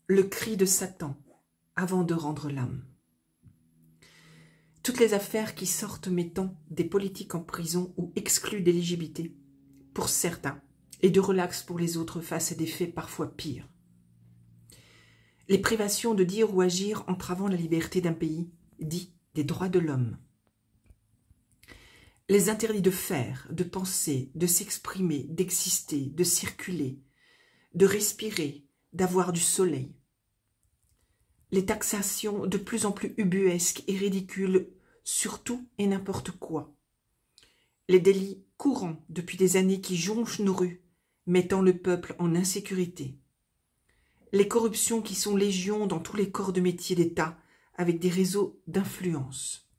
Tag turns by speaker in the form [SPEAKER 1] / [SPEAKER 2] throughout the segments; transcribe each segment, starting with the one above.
[SPEAKER 1] le cri de Satan avant de rendre l'âme. Toutes les affaires qui sortent mettant des politiques en prison ou excluent d'éligibilité pour certains et de relax pour les autres face à des faits parfois pires. Les privations de dire ou agir entravant la liberté d'un pays, dit des droits de l'homme. Les interdits de faire, de penser, de s'exprimer, d'exister, de circuler, de respirer, d'avoir du soleil. Les taxations de plus en plus ubuesques et ridicules sur tout et n'importe quoi. Les délits courants depuis des années qui jonchent nos rues, mettant le peuple en insécurité. Les corruptions qui sont légion dans tous les corps de métier d'État avec des réseaux d'influence.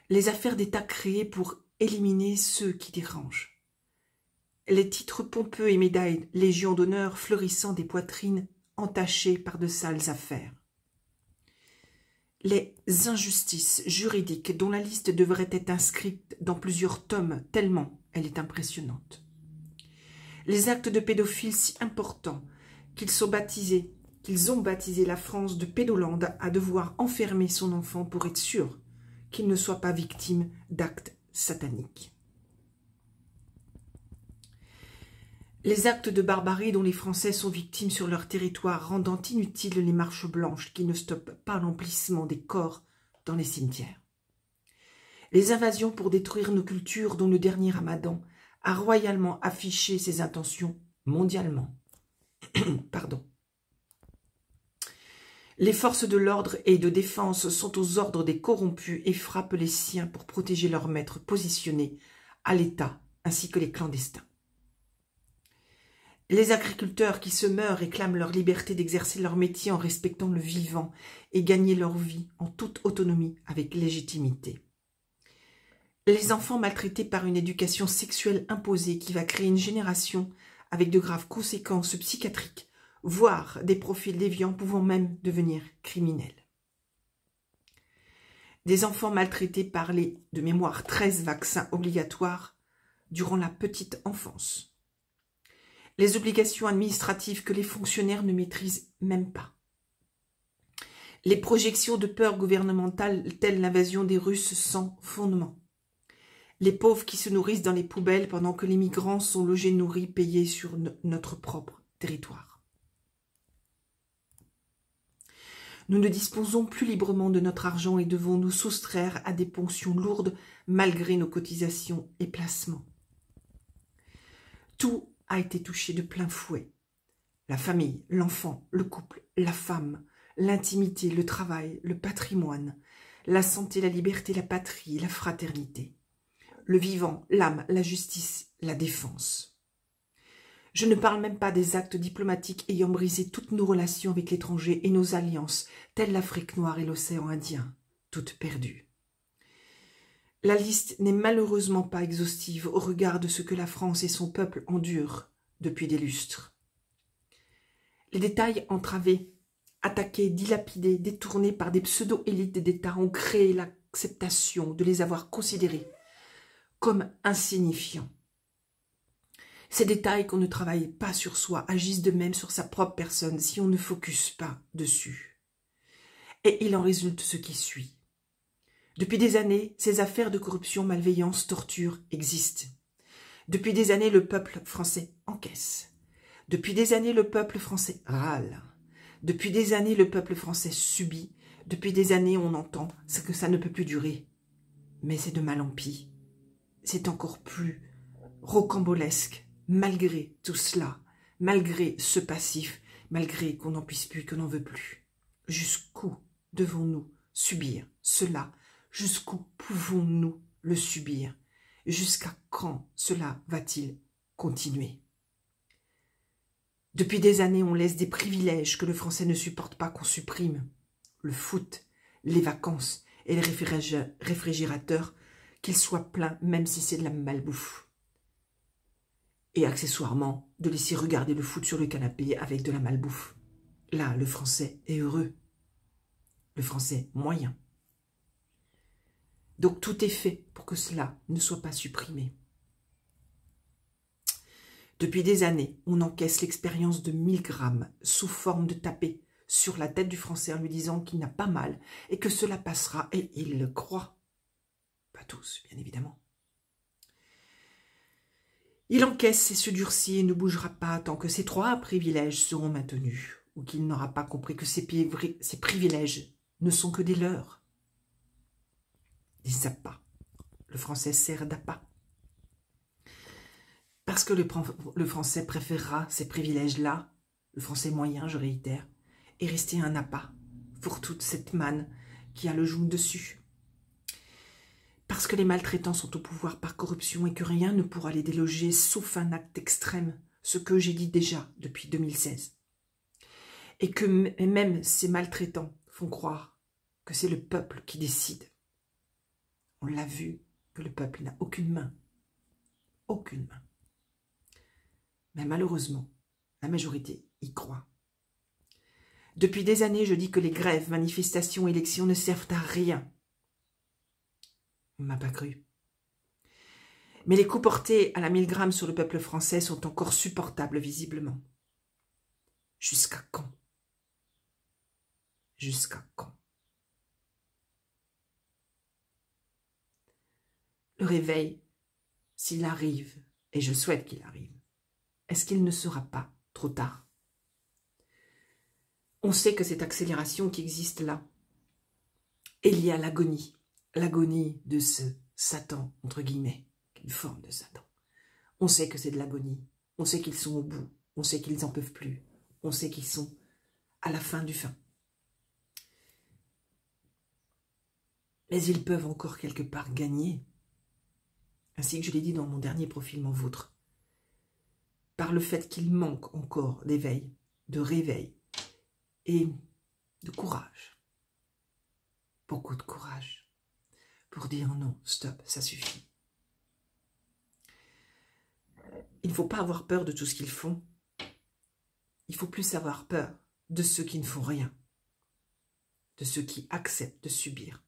[SPEAKER 1] Les affaires d'État créées pour éliminer ceux qui dérangent. Les titres pompeux et médailles, légion d'honneur fleurissant des poitrines entachées par de sales affaires. Les injustices juridiques dont la liste devrait être inscrite dans plusieurs tomes tellement elle est impressionnante. Les actes de pédophiles si importants qu'ils ont baptisé la France de Pédolande à devoir enfermer son enfant pour être sûr qu'il ne soit pas victime d'actes sataniques. Les actes de barbarie dont les Français sont victimes sur leur territoire, rendant inutiles les marches blanches qui ne stoppent pas l'emplissement des corps dans les cimetières. Les invasions pour détruire nos cultures dont le dernier Ramadan a royalement affiché ses intentions mondialement. Pardon. Les forces de l'ordre et de défense sont aux ordres des corrompus et frappent les siens pour protéger leurs maîtres positionnés à l'État ainsi que les clandestins. Les agriculteurs qui se meurent réclament leur liberté d'exercer leur métier en respectant le vivant et gagner leur vie en toute autonomie avec légitimité. Les enfants maltraités par une éducation sexuelle imposée qui va créer une génération avec de graves conséquences psychiatriques, voire des profils déviants pouvant même devenir criminels. Des enfants maltraités par les, de mémoire, 13 vaccins obligatoires durant la petite enfance. Les obligations administratives que les fonctionnaires ne maîtrisent même pas. Les projections de peur gouvernementale telles l'invasion des Russes sans fondement. Les pauvres qui se nourrissent dans les poubelles pendant que les migrants sont logés, nourris, payés sur notre propre territoire. Nous ne disposons plus librement de notre argent et devons nous soustraire à des ponctions lourdes malgré nos cotisations et placements. Tout a été touché de plein fouet. La famille, l'enfant, le couple, la femme, l'intimité, le travail, le patrimoine, la santé, la liberté, la patrie, la fraternité, le vivant, l'âme, la justice, la défense. Je ne parle même pas des actes diplomatiques ayant brisé toutes nos relations avec l'étranger et nos alliances, telles l'Afrique noire et l'océan Indien, toutes perdues. La liste n'est malheureusement pas exhaustive au regard de ce que la France et son peuple endurent depuis des lustres. Les détails entravés, attaqués, dilapidés, détournés par des pseudo-élites d'État ont créé l'acceptation de les avoir considérés comme insignifiants. Ces détails qu'on ne travaille pas sur soi agissent de même sur sa propre personne si on ne focus pas dessus. Et il en résulte ce qui suit. Depuis des années, ces affaires de corruption, malveillance, torture existent. Depuis des années, le peuple français encaisse. Depuis des années, le peuple français râle. Depuis des années, le peuple français subit. Depuis des années, on entend que ça ne peut plus durer. Mais c'est de mal en pis. C'est encore plus rocambolesque, malgré tout cela, malgré ce passif, malgré qu'on n'en puisse plus, qu'on n'en veut plus. Jusqu'où devons-nous subir cela? Jusqu'où pouvons-nous le subir? Jusqu'à quand cela va-t-il continuer? Depuis des années, on laisse des privilèges que le français ne supporte pas qu'on supprime. Le foot, les vacances et les réfrigérateurs, qu'ils soient pleins même si c'est de la malbouffe. Et accessoirement, de laisser regarder le foot sur le canapé avec de la malbouffe. Là, le français est heureux. Le français moyen. Donc tout est fait pour que cela ne soit pas supprimé. Depuis des années, on encaisse l'expérience de 1000 grammes sous forme de tapé sur la tête du Français en lui disant qu'il n'a pas mal et que cela passera, et il le croit. Pas tous, bien évidemment. Il encaisse et se durcit et ne bougera pas tant que ces 3 privilèges seront maintenus, ou qu'il n'aura pas compris que ces privilèges ne sont que des leurs, des appâts. Le Français sert d'appât. Parce que le Français préférera ces privilèges-là, le Français moyen, je réitère, et rester un appât pour toute cette manne qui a le joug dessus. Parce que les maltraitants sont au pouvoir par corruption et que rien ne pourra les déloger sauf un acte extrême, ce que j'ai dit déjà depuis 2016. Et que même ces maltraitants font croire que c'est le peuple qui décide. On l'a vu que le peuple n'a aucune main. Aucune main. Mais malheureusement, la majorité y croit. Depuis des années, je dis que les grèves, manifestations, élections ne servent à rien. On ne m'a pas cru. Mais les coups portés à la 1000 grammes sur le peuple français sont encore supportables visiblement. Jusqu'à quand? Jusqu'à quand? Le réveil, s'il arrive, et je souhaite qu'il arrive, est-ce qu'il ne sera pas trop tard? On sait que cette accélération qui existe là est liée à l'agonie de ce Satan, entre guillemets, une forme de Satan. On sait que c'est de l'agonie, on sait qu'ils sont au bout, on sait qu'ils n'en peuvent plus, on sait qu'ils sont à la fin du fin. Mais ils peuvent encore quelque part gagner, ainsi que je l'ai dit dans mon dernier profil, mon vôtre, par le fait qu'il manque encore d'éveil, de réveil et de courage. Beaucoup de courage pour dire non, stop, ça suffit. Il ne faut pas avoir peur de tout ce qu'ils font. Il faut plus avoir peur de ceux qui ne font rien, de ceux qui acceptent de subir,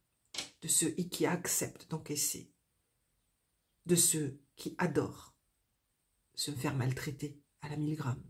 [SPEAKER 1] de ceux qui acceptent d'encaisser, de ceux qui adorent se faire maltraiter à la 1000 grammes.